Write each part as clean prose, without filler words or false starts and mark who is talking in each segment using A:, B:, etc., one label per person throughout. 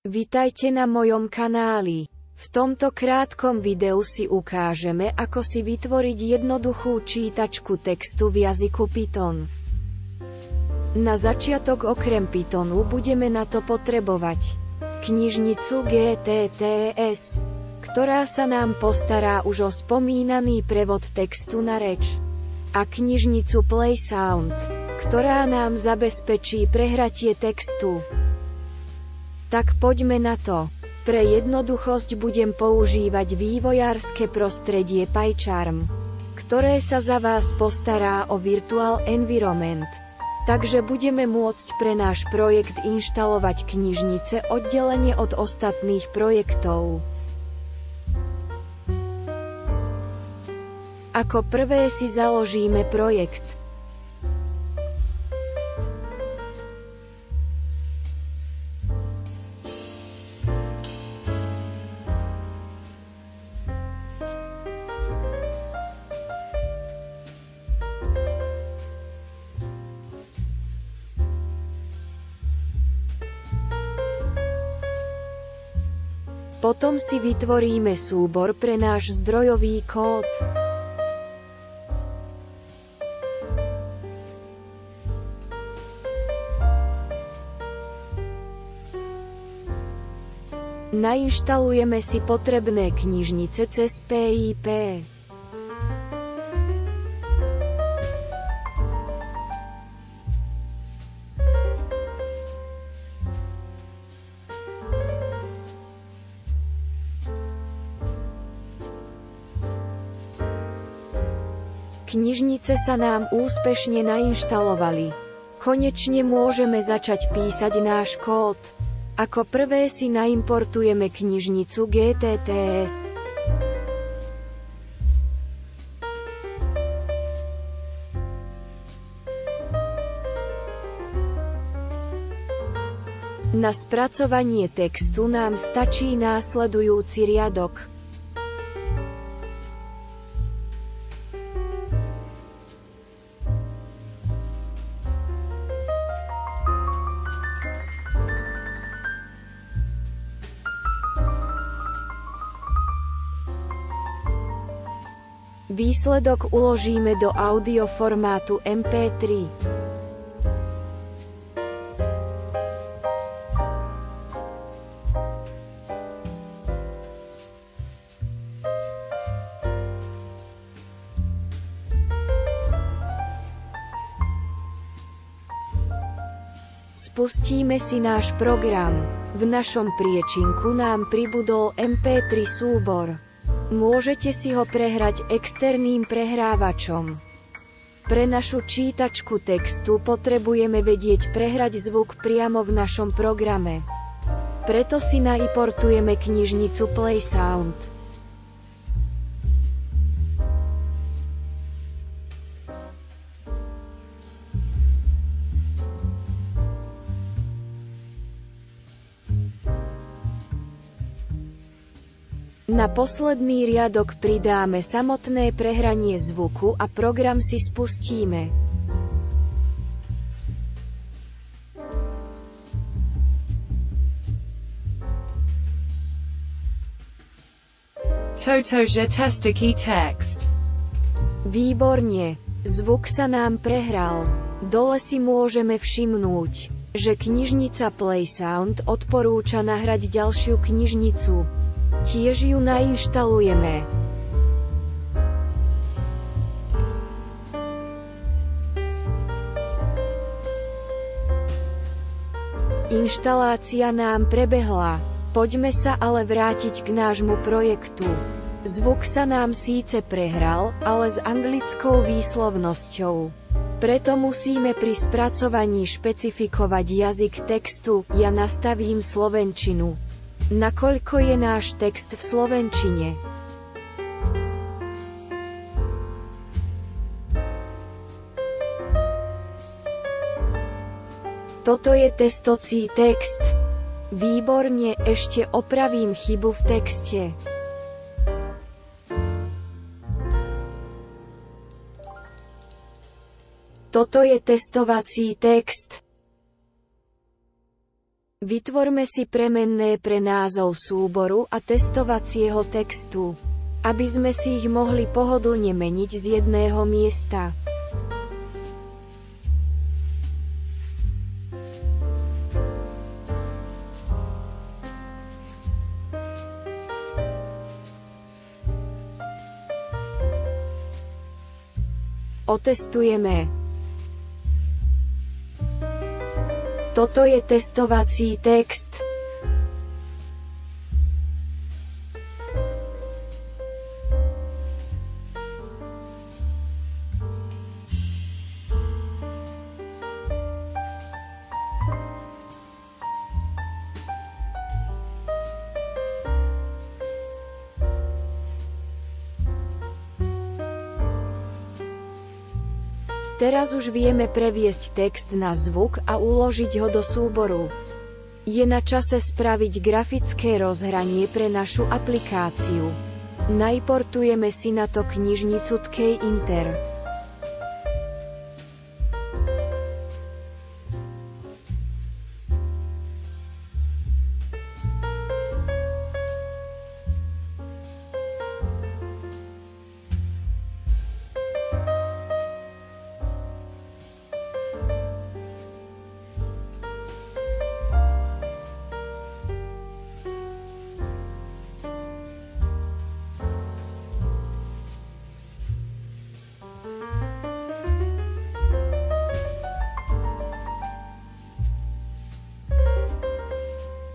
A: Vitajte na mojom kanáli. V tomto krátkom videu si ukážeme, ako si vytvoriť jednoduchú čítačku textu v jazyku Python. Na začiatok okrem Pythonu budeme na to potrebovať knižnicu GTTS, ktorá sa nám postará už o spomínaný prevod textu na reč, a knižnicu PlaySound, ktorá nám zabezpečí prehratie textu. Tak poďme na to. Pre jednoduchosť budem používať vývojárske prostredie PyCharm, ktoré sa za vás postará o Virtual Environment. Takže budeme môcť pre náš projekt inštalovať knižnice oddelenie od ostatných projektov. Ako prvé si založíme projekt. Potom si vytvoríme súbor pre náš zdrojový kód. Nainštalujeme si potrebné knižnice cez PIP. Knižnice sa nám úspešne nainštalovali. Konečne môžeme začať písať náš kód. Ako prvé si naimportujeme knižnicu GTTS. Na spracovanie textu nám stačí následujúci riadok. Výsledok uložíme do audio formátu MP3. Spustíme si náš program. V našom priečinku nám pribudol MP3 súbor. Môžete si ho prehrať externým prehrávačom. Pre našu čítačku textu potrebujeme vedieť prehrať zvuk priamo v našom programe. Preto si naimportujeme knižnicu PlaySound. Na posledný riadok pridáme samotné prehranie zvuku a program si spustíme.
B: Totože testiky text.
A: Výborne, zvuk sa nám prehral. Dole si môžeme všimnúť, že knižnica PlaySound odporúča nahrať ďalšiu knižnicu. Tiež ju nainštalujeme. Inštalácia nám prebehla. Poďme sa ale vrátiť k nášmu projektu. Zvuk sa nám síce prehral, ale s anglickou výslovnosťou. Preto musíme pri spracovaní špecifikovať jazyk textu. Ja nastavím slovenčinu. Nakoľko je náš text v slovenčine? Toto je testocí text. Výborne, ešte opravím chybu v texte. Toto je testovací text. Vytvorme si premenné pre názov súboru a testovacieho textu, aby sme si ich mohli pohodlne meniť z jedného miesta. Otestujeme. Toto je testovací text. Teraz už vieme previesť text na zvuk a uložiť ho do súboru. Je na čase spraviť grafické rozhranie pre našu aplikáciu. Naimportujeme si na to knižnicu Tkinter.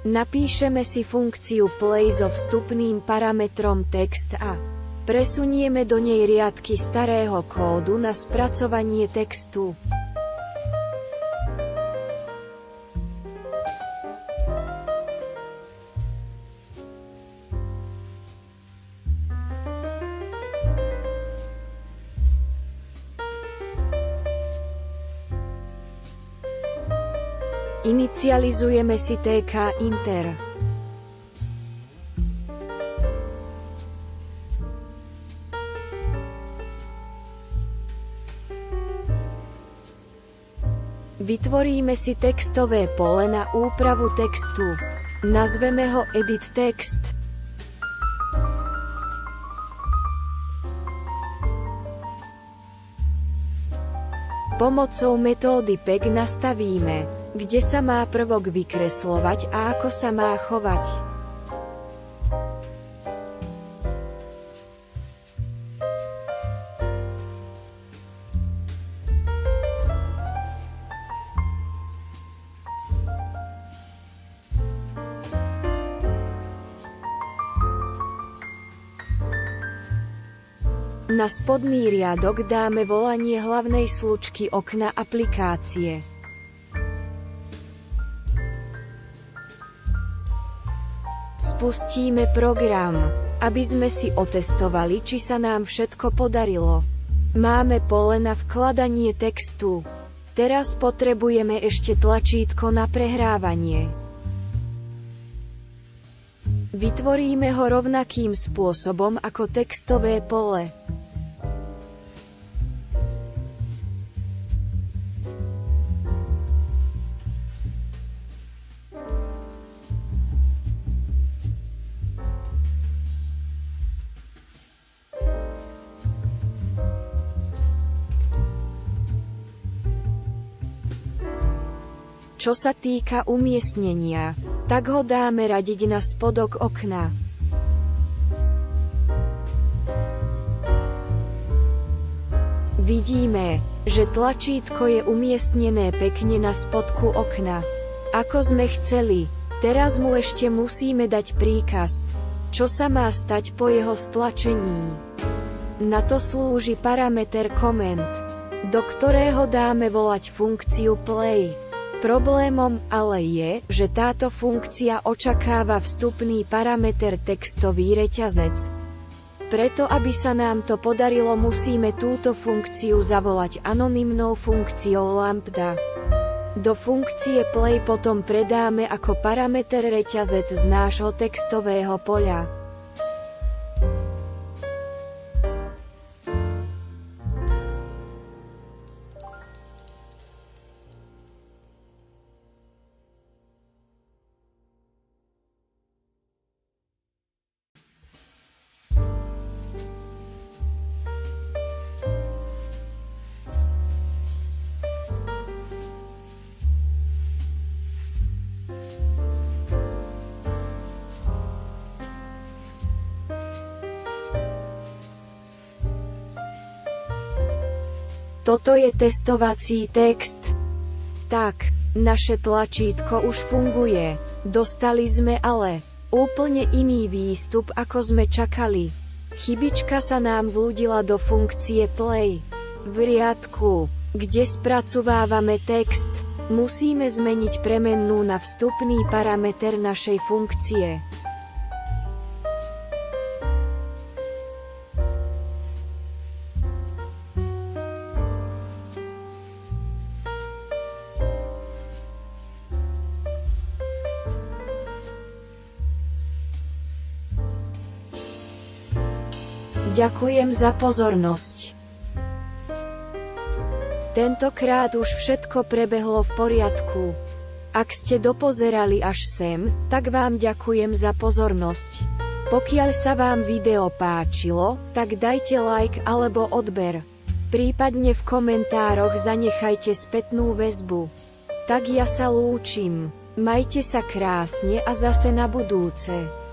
A: Napíšeme si funkciu play so vstupným parametrom text a presunieme do nej riadky starého kódu na spracovanie textu. Inicializujeme si Tkinter. Vytvoríme si textové pole na úpravu textu. Nazveme ho Edit Text. Pomocou metódy PEG nastavíme, kde sa má prvok vykreslovať a ako sa má chovať. Na spodný riadok dáme volanie hlavnej slučky okna aplikácie. Spustíme program, aby sme si otestovali, či sa nám všetko podarilo. Máme pole na vkladanie textu. Teraz potrebujeme ešte tlačítko na prehrávanie. Vytvoríme ho rovnakým spôsobom ako textové pole. Čo sa týka umiestnenia, tak ho dáme radiť na spodok okna. Vidíme, že tlačítko je umiestnené pekne na spodku okna. Ako sme chceli, teraz mu ešte musíme dať príkaz, čo sa má stať po jeho stlačení. Na to slúži parameter comment, do ktorého dáme volať funkciu play. Problémom ale je, že táto funkcia očakáva vstupný parameter textový reťazec. Preto aby sa nám to podarilo, musíme túto funkciu zavolať anonymnou funkciou lambda. Do funkcie play potom predáme ako parameter reťazec z nášho textového poľa. Toto je testovací text. Tak, naše tlačítko už funguje. Dostali sme ale úplne iný výstup, ako sme čakali. Chybička sa nám vľúdila do funkcie play. V riadku, kde spracovávame text, musíme zmeniť premennú na vstupný parameter našej funkcie. Ďakujem za pozornosť. Tentokrát už všetko prebehlo v poriadku. Ak ste dopozerali až sem, tak vám ďakujem za pozornosť. Pokiaľ sa vám video páčilo, tak dajte like alebo odber. Prípadne v komentároch zanechajte spätnú väzbu. Tak ja sa lúčim. Majte sa krásne a zase na budúce.